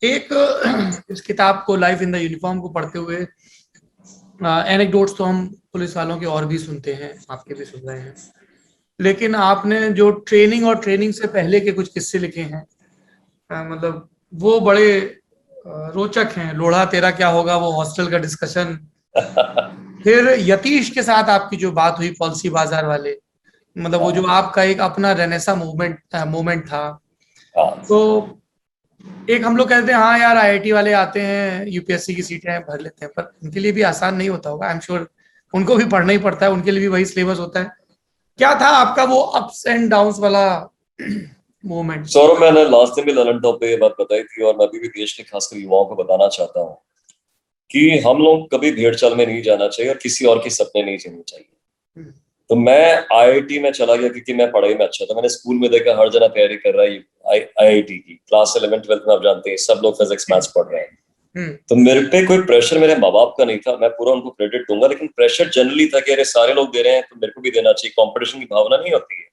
एक इस किताब को लाइफ इन द यूनिफॉर्म को पढ़ते हुए एनेक्डोट्स तो हम पुलिस वालों के और भी सुनते हैं, आपके भी सुन रहे हैं, लेकिन आपने जो ट्रेनिंग और ट्रेनिंग से पहले के कुछ किस्से लिखे हैं, मतलब वो बड़े रोचक हैं। लोढ़ा तेरा क्या होगा, वो हॉस्टल का डिस्कशन, फिर यतीश के साथ आपकी जो बात हुई पॉलिसी बाजार वाले, मतलब वो जो आपका एक अपना रेनेसा मूवमेंट था। तो एक हम लोग कहते हैं हाँ यार आईआईटी वाले आते हैं, यूपीएससी की सीटें भर लेते हैं, पर उनके लिए भी आसान नहीं होता होगा, आई एम श्योर उनको भी पढ़ना ही पड़ता है, उनके लिए भी वही सिलेबस होता है। क्या था आपका वो अप्स एंड डाउन्स वाला मूवमेंट? सौरभ, मैंने लास्ट टाइम भी ललन टॉप पे ये बात बताई थी और मैं अभी भी देश के खासकर युवाओं को बताना चाहता हूँ कि हम लोग कभी भेड़ चाल में नहीं जाना चाहिए और किसी और के सपने नहीं जीने चाहिए। तो मैं आईआईटी में चला गया क्योंकि मैं पढ़ाई में अच्छा था। मैंने स्कूल में देखा हर जना तैयारी कर रहा है आईआईटी की। क्लास 11th 12th में आप जानते हैं सब लोग फिजिक्स मैथ्स पढ़ रहे हैं। तो मेरे पे कोई प्रेशर मेरे माँ बाप का नहीं था, मैं पूरा उनको क्रेडिट दूंगा, लेकिन प्रेशर जनरली था कि अरे सारे लोग दे रहे हैं तो मेरे को भी देना चाहिए। कंपटीशन की भावना नहीं होती है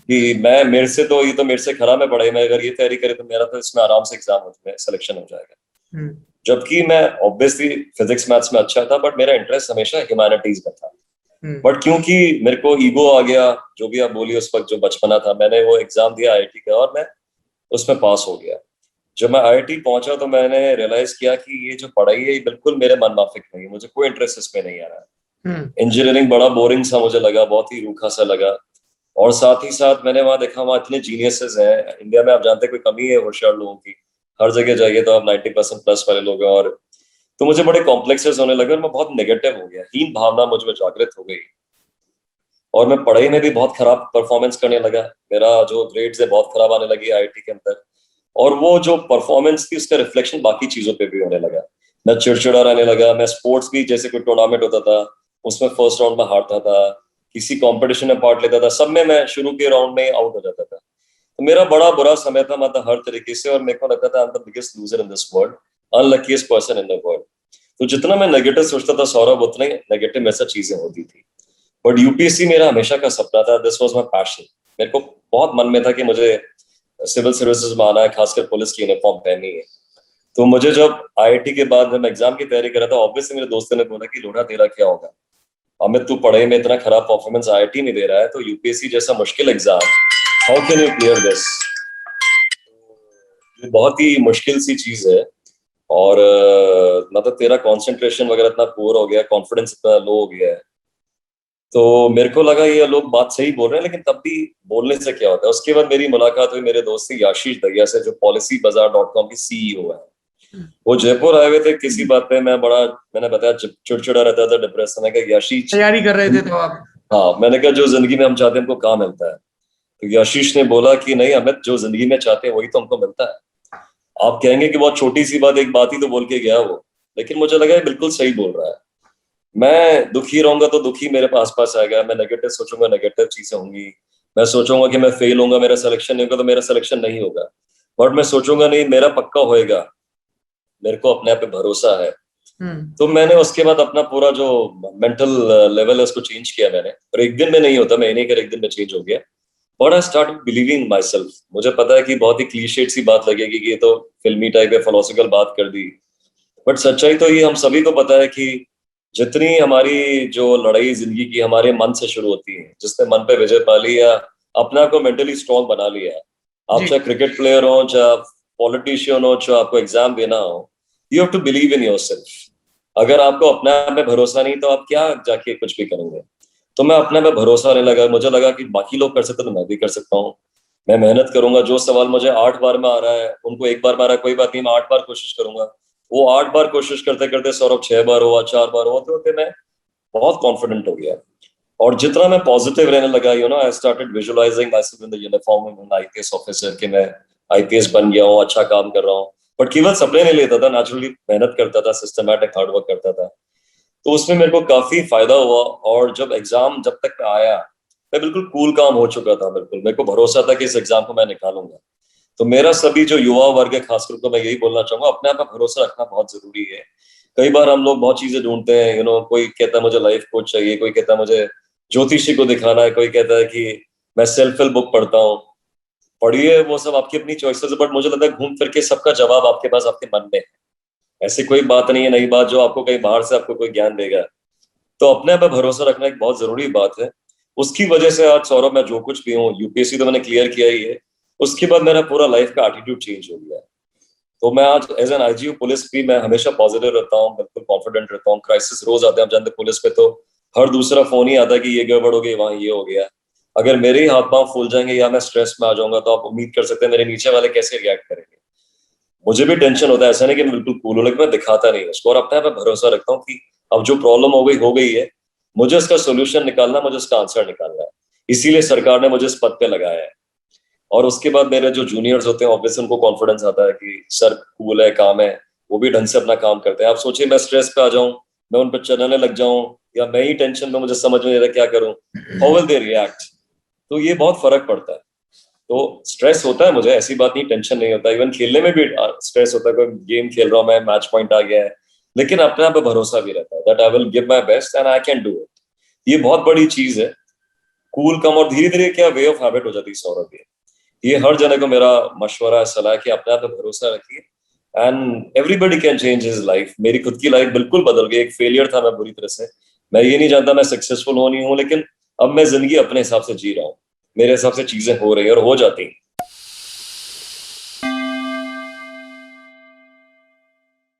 कि मैं मेरे से तो ये तो मेरे से खराब है पढ़ाई में, अगर ये तैयारी करे तो मेरा तो इसमें आराम से एग्जाम में सिलेक्शन हो जाएगा। जबकि मैं ऑब्वियसली फिजिक्स मैथ्स में अच्छा था, बट मेरा इंटरेस्ट हमेशा ह्यूमैनिटीज में था। बट क्योंकि मेरे को ईगो आ गया, जो भी आप बोलिए, उस वक्त जो बचपना था, मैंने वो एग्जाम दिया आईआईटी का और मैं उसमें पास हो गया। जब मैं आईआईटी पहुंचा तो मैंने रियलाइज किया कि ये जो पढ़ाई है ये बिल्कुल मेरे मन माफिक नहीं है, मुझे कोई इंटरेस्ट इसमें नहीं आ रहा है। इंजीनियरिंग बड़ा बोरिंग सा मुझे लगा, बहुत ही रूखा सा लगा। और साथ ही साथ मैंने वहां देखा वहां इतने जीनियसेस हैं। इंडिया में आप जानते हैं कोई कमी है होशियार लोगों की, हर जगह जाइए तो आप 90% प्लस वाले लोग हैं। और तो मुझे बड़े कॉम्प्लेक्सेस होने लगे और मैं बहुत नेगेटिव हो गया, हीन भावना मुझ में जागृत हो गई और मैं पढ़ाई में भी बहुत खराब परफॉर्मेंस करने लगा। मेरा जो ग्रेड्स है बहुत खराब आने लगी आईआईटी के अंदर, और वो जो परफॉर्मेंस थी उसका रिफ्लेक्शन बाकी चीजों पे भी होने लगा। मैं चिड़चिड़ा रहने लगा। मैं स्पोर्ट्स भी, जैसे कोई टूर्नामेंट होता था उसमें फर्स्ट राउंड में हारता था, किसी कंपटीशन में पार्ट लेता था, सब में मैं शुरू के राउंड में आउट हो जाता था। तो मेरा बड़ा बुरा समय था, मतलब हर तरीके से, और मेरे को लगता था I am the biggest loser in this world, unluckiest person in the world. तो जितना मैं नेगेटिव सोचता था सौरभ, उतना ही नेगेटिव मेरे साथ चीजें होती थी। बट यूपीएससी मेरा हमेशा का सपना था, दिस वाज माय पैशन। मेरे को बहुत मन में था कि मुझे सिविल सर्विसेज में आना है, खासकर पुलिस की यूनिफॉर्म पहननी है। तो मुझे जब आईआईटी के बाद जब मैं एग्जाम की तैयारी कर रहा था, ऑब्वियसली मेरे दोस्तों ने बोला कि लोढ़ा तेरा क्या होगा, अमित तू पढ़ाई में इतना खराब परफॉर्मेंस आईआईटी में दे रहा है तो यूपीएससी जैसा मुश्किल exam, how can you clear this. ये बहुत ही मुश्किल सी चीज है। और मतलब तेरा कंसंट्रेशन वगैरह इतना पुअर हो गया, कॉन्फिडेंस इतना लो हो गया है। तो मेरे को लगा ये लोग बात सही बोल रहे हैं, लेकिन तब भी बोलने से क्या होता है। उसके बाद मेरी मुलाकात हुई मेरे दोस्त से याशीष दहिया से, जो policybazaar.com की सीईओ है। वो जयपुर आए हुए थे किसी बात पे, मैंने बताया चिड़चिड़ा रहता था, डिप्रेशन है। याशीष तैयारी कर रहे थे तो आप? हाँ, मैंने कहा जो जिंदगी में हम चाहते हैं हमको कहाँ मिलता है। तो याशीष ने बोला कि नहीं अमित, जो जिंदगी में चाहते हैं वही तो हमको मिलता है। आप कहेंगे कि बहुत छोटी सी बात, एक बात ही तो बोल के गया वो, लेकिन मुझे लगा ये बिल्कुल सही बोल रहा है। मैं दुखी रहूंगा तो दुखी मेरे पास पास आएगा, मैं नेगेटिव सोचूंगा नेगेटिव चीजें होंगी। मैं सोचूंगा कि मैं फेल होऊंगा, मेरा सिलेक्शन नहीं होगा, तो मेरा सिलेक्शन नहीं होगा। बट मैं सोचूंगा नहीं मेरा पक्का होएगा, मेरे को अपने आप पे भरोसा है। तो मैंने उसके बाद अपना पूरा जो मेंटल लेवल है उसको चेंज किया मैंने। और एक दिन में नहीं होता, महीने के एक दिन में चेंज हो गया। But I start believing my self. मुझे पता है कि बहुत ही क्लीशेड सी बात लगेगी कि ये तो फिल्मी टाइप है, फिलोसफिकल बात कर दी, बट सच्चाई तो ये हम सभी को पता है कि जितनी हमारी जो लड़ाई जिंदगी की हमारे मन से शुरू होती है, जिसने मन पे विजय पा ली या अपने आप को मेंटली स्ट्रांग बना लिया, आप चाहे क्रिकेट प्लेयर हो, चाहे पॉलिटिशियन हो, चाहे आपको एग्जाम देना हो, you have to believe in yourself. अगर आपको अपने आप में भरोसा नहीं तो आप क्या जाके कुछ भी करेंगे। तो मैं अपने में भरोसा आने लगा, मुझे लगा कि बाकी लोग कर सकते तो मैं भी कर सकता हूँ। मैं मेहनत करूंगा, जो सवाल मुझे 8 बार में आ रहा है उनको 1 बार में आ रहा है, कोई बात नहीं, मैं 8 बार कोशिश करूंगा। वो 8 बार कोशिश करते करते सौरभ 6 बार हुआ, 4 बार होते होते मैं बहुत कॉन्फिडेंट हो गया। और जितना मैं पॉजिटिव रहने लगा, I started visualising my self in the uniform of IPS officer, कि मैं आईपीएस बन गया हूँ, अच्छा काम कर रहा हूँ। बट केवल सपने नहीं लेता था, नेचुरली मेहनत करता था, सिस्टमैटिक हार्डवर्क करता था। तो उसमें मेरे को काफी फायदा हुआ। और जब एग्जाम जब तक मैं आया, मैं बिल्कुल कूल काम हो चुका था। बिल्कुल मेरे को भरोसा था कि इस एग्जाम को मैं निकालूंगा। तो मेरा सभी जो युवा वर्ग है खासकर को मैं यही बोलना चाहूंगा, अपने आप पर भरोसा रखना बहुत जरूरी है। कई बार हम लोग बहुत चीजें ढूंढते हैं, कोई कहता है मुझे लाइफ कोच चाहिए, कोई कहता है मुझे ज्योतिषी को दिखाना है, कोई कहता है कि मैं सेल्फ हेल्प बुक पढ़ता हूँ। पढ़िए, वो सब आपकी अपनी चॉइसेस है, बट मुझे लगता है घूम फिर के सबका जवाब आपके पास आपके मन में है। ऐसी कोई बात नहीं है नई बात जो आपको कहीं बाहर से आपको कोई ज्ञान देगा। तो अपने पे भरोसा रखना एक बहुत जरूरी बात है। उसकी वजह से आज सौरभ मैं जो कुछ भी हूँ, यूपीएससी तो मैंने क्लियर किया ही है, उसके बाद मेरा पूरा लाइफ का एटीट्यूड चेंज हो गया है। तो मैं आज एज एन आईजीयू पुलिस भी मैं हमेशा पॉजिटिव रहता हूँ, बिल्कुल कॉन्फिडेंट रहता हूँ। क्राइसिस रोज आते हैं, आप जानते हैं पुलिस पे तो हर दूसरा फोन ही आता है कि ये गड़बड़ हो गई, वहां ये हो गया। अगर मेरे ही हाथ पांव फूल जाएंगे या मैं स्ट्रेस में आ जाऊंगा तो आप उम्मीद कर सकते हैं मेरे नीचे वाले कैसे रिएक्ट करेंगे। मुझे भी टेंशन होता है, ऐसा नहीं कि मैं बिल्कुल कूल हूं, लेकिन मैं दिखाता नहीं उसको और अपने आप पे भरोसा रखता हूँ कि अब जो प्रॉब्लम हो गई है, मुझे उसका सोल्यूशन निकालना, मुझे उसका आंसर निकालना है। इसीलिए सरकार ने मुझे इस पद पे लगाया है। और उसके बाद मेरे जो जूनियर्स होते हैं ऑब्वियसली उनको कॉन्फिडेंस आता है कि सर कूल है, काम है, वो भी ढंग से अपना काम करते हैं। आप सोचिए मैं स्ट्रेस पे आ जाऊं, मैं उन पर चलने लग जाऊं, या मैं ही टेंशन में, मुझे समझ में नहीं रहा क्या करूं, हाउ विल दे रिएक्ट। तो ये बहुत फर्क पड़ता है। तो स्ट्रेस होता है मुझे, ऐसी बात नहीं, टेंशन नहीं होता, इवन खेलने में भी स्ट्रेस होता है, कोई गेम खेल रहा हूं मैं, मैच पॉइंट आ गया है, लेकिन अपने आप पे भरोसा भी रहता है that I will give my best and I can do it. ये बहुत बड़ी चीज है। कूल कम और धीरे धीरे क्या वे ऑफ हैबिट हो जाती है सौरभ। ये हर जने को मेरा मशवरा है, सलाह है कि अपने आप पे भरोसा रखिए and everybody can change his life. मेरी खुद की लाइफ बिल्कुल बदल गई। एक फेलियर था मैं बुरी तरह से, मैं ये नहीं जानता मैं सक्सेसफुल हो नहीं हूं, लेकिन अब मैं जिंदगी अपने हिसाब से जी रहा हूँ, मेरे हिसाब से चीजें हो रही है और हो जाती हैं।